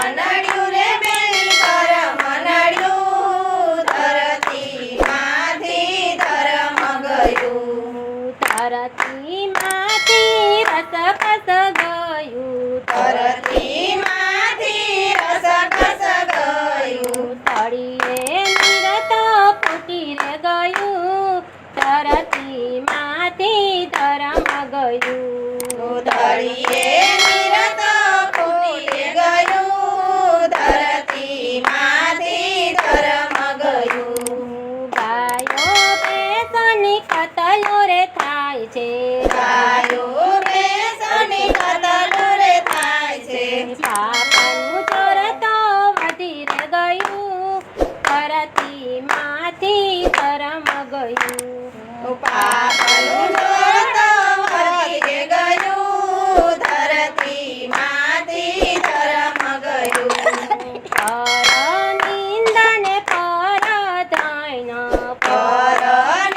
નડ્યું રે બેની ધર્મ નડ્યું ધરતીમાંથી ધર્મ ગયું ધરતીમાંથી રસકસ ગયું ધરતીમાંથી રસકસ ગયું તળિયે નિરત ફૂટી રે ગયું ધરતીમાંથી ધર્મ ગયું તળિયે નિરત ફૂટી ગયું ધરતીમાંથી ધર્મ ગયું ગાયો ભેંસની કતલો રે થાય છે ગાયો ભેંસની કતલો રે થાય છે પાપનું જોર તો વધી રે ગયું ધરતીમાંથી ધર્મ ગયું પાપનું જોર તો વધી ગયું ધરતીમાંથી ધર્મ ગયું પર નિંદને પર ધન પર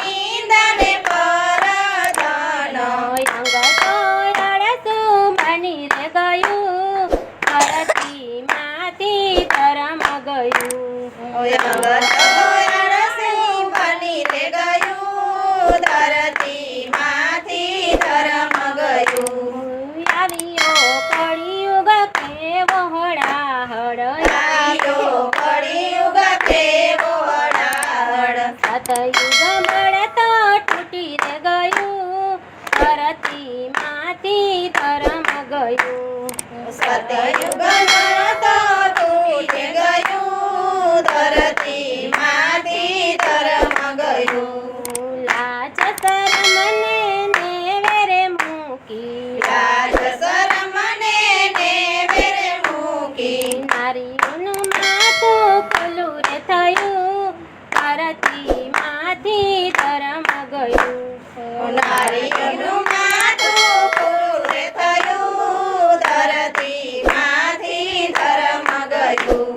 નિંદને પર ધન અંગ તો રડસું બની રે ગયું ધરતીમાંથી ધર્મ ગયું બની રે ગયું ધરતીમાંથી ધર્મ ગયું આવ્યો કળિયુગ કેવો હળાહળ આયો કળિયુગ કેવો હળાહળ સતયુગ મળતો તૂટી રે ગયું ધરતીમાંથી ધર્મ ગયું સતયુગ તો તૂટી ગયું ધરતીમાંથી ધર્મ ગયું લાજ શરમને નેવેરે મૂકી લાજ શરમને નેવેરે મૂકી નારીઓનું માથું ખુલ્લું રે થયું ધરતીમાંથી ધર્મ ગયું નારીનું માથું પૂરું રે થયું ધરતીમાંથી ધર્મ ગયું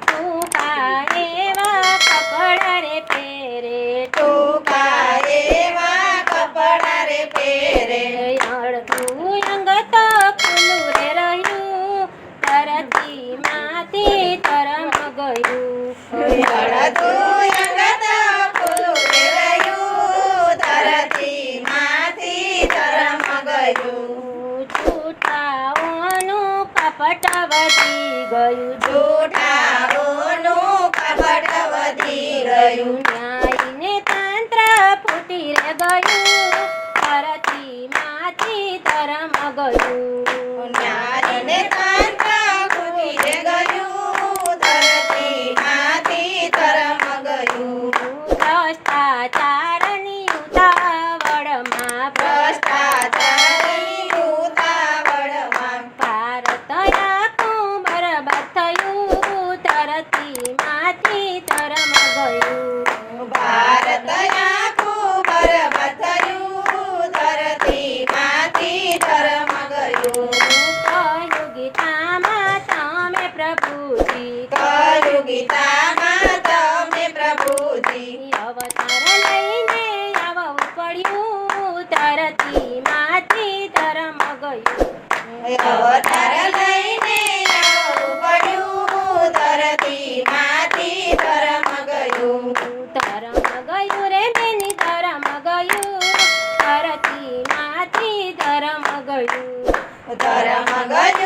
ટૂંકા એવા કપડા રે પહેરે ટૂંકા એવા કપડા રે પહેરે અડધું અંગ તો ખુલ્લું રે રહ્યું ધરતીમાંથી ધર્મ ગયું અડધું અંગત ખુલ્લું રે રહ્યું ધરતીમાંથી ધર્મ ગયું છૂટાઓનું કપટ વધી ગયું જૂઠાઓનું કપટ વધી ગયું ન્યાયને તંત્ર ફૂટી રે ગયું ધરતીમાંથી ધર્મ ગયું ન્યાયને તંત્ર ફૂટી રે ગયું ધરતીમાંથી ધર્મ ગયું ભ્રષ્ટાચારની ઉતાવળમાં ભ્રષ્ટાચારની ઉતાવળમાં ભારત આખું બરબાદ થયું ધરતીમાંથી ધર્મ ગયું ભારત આખું બરબાદ થયું ધરતીમાંથી ધર્મ ગયું કયુગીતામાં તમે પ્રભુજી કયુગીતામાં તમે પ્રભુજી અવતાર લઈને આવવું પડ્યું ધરતીમાંથી ધર્મ ગયું અવતાર લઈને આવવું પડ્યું ધરતીમાંથી ધર્મ ગયું ધર્મ ગયું રે બેની ધર્મ ગયું ધરતીમાંથી ધર્મ ગયું ધર્મ ગયું